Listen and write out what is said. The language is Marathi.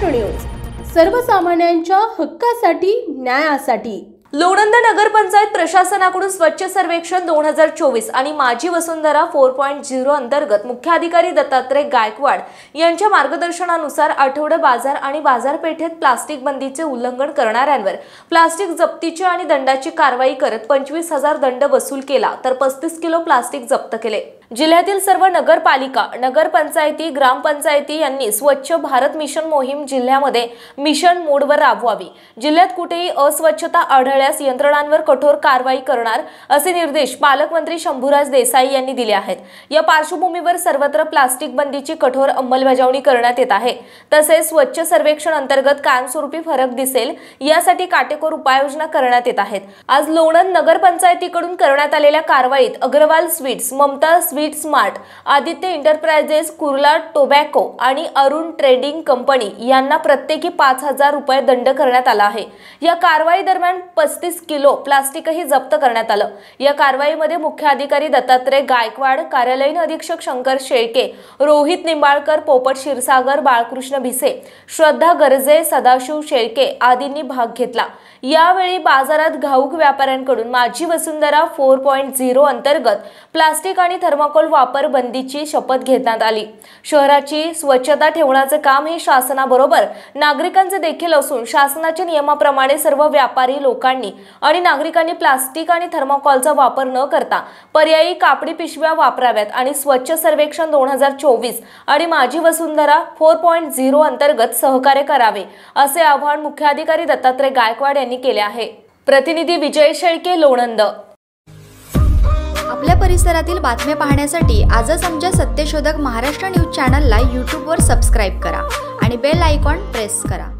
महाराष्ट्र न्यूज, सर्वसामान्यांच्या हक्कासाठी, न्यायासाठी। लोणंद नगरपंचायत प्रशासनाकडून स्वच्छ सर्वेक्षण 2024 आणि माझी वसुंधरा 4.0 अंतर्गत मुख्याधिकारी दत्तात्रय गायकवाड यांच्या मार्गदर्शनानुसार आठवडे बाजार आणि बाजारपेठेत प्लास्टिक बंदीचे उल्लंघन करणाऱ्यांवर प्लास्टिक जप्तीची आणि दंडाची कारवाई करत 25,000 दंड वसूल केला तर 35 किलो प्लास्टिक जप्त केले। जिल्ह्यातील सर्व नगरपालिका, नगरपंचायती, ग्रामपंचायती यांनी स्वच्छ भारत मिशन मोहीम जिल्ह्यामध्ये मिशन मोडवर राबवावी। जिल्ह्यात कुठेही अस्वच्छता आढळल्यास यंत्रणांवर कठोर कारवाई करणार असे निर्देश पालकमंत्री शंभूराज देसाई यांनी दिले आहेत। या पार्श्वभूमीवर सर्वत्र प्लास्टिक बंदीची कठोर अंमलबजावणी करण्यात येत आहे। तसेच स्वच्छ सर्वेक्षण अंतर्गत कायमस्वरूपी फरक दिसेल यासाठी काटेकोर उपाययोजना करण्यात येत आहेत। आज लोणंद नगरपंचायतीकडून करण्यात आलेल्या कारवाईत Agrawal sweets, Mamata sweet smart, Aditya enterprises, Kurla tobacco आणि अरुण ट्रेडिंग कंपनी यांना प्रत्येकी 5,000 रुपये दंड करण्यात आला आहे। या कारवाई दरम्यान 35 किलो प्लास्टिकही जप्त करण्यात आलं। या कारवाईमध्ये मुख्य अधिकारी दत्तात्रय गायकवाड, कार्यालयीन अधीक्षक शंकर शेळके, रोहित निंबाळकर, पोपट क्षीरसागर, बाळकृष्ण भिसे, श्रद्धा गरजे, सदाशिव शेळके आदींनी भाग घेतला। यावेळी बाजारात घाऊक व्यापाऱ्यांकडून माझी वसुंधरा 4.0 अंतर्गत प्लास्टिक आणि थर्माकोल वापर बंदीची शपथ घेण्यात आली। शहराची स्वच्छता ठेवण्याचे काम हे शासनाबरोबर नागरिकांचे देखील असून शासनाच्या नियमाप्रमाणे सर्व व्यापारी लोकांनी आणि नागरिकांनी प्लास्टिक आणि थर्माकोलचा वापर न करता पर्यायी कापडी पिशव्या वापराव्यात आणि स्वच्छ सर्वेक्षण 2024 आणि माझी वसुंधरा 4.0 अंतर्गत सहकार्य करावे असे आवाहन मुख्याधिकारी दत्तात्रय गायकवाड यांनी केले आहे। प्रतिनिधी विजय शेळके, लोणंद। आपल्या परिसरातील बातम्या पाहण्यासाठी आजच आमच्या सत्यशोधक महाराष्ट्र न्यूज चॅनलला यूट्यूबवर सबस्क्राईब करा आणि बेल आयकॉन प्रेस करा।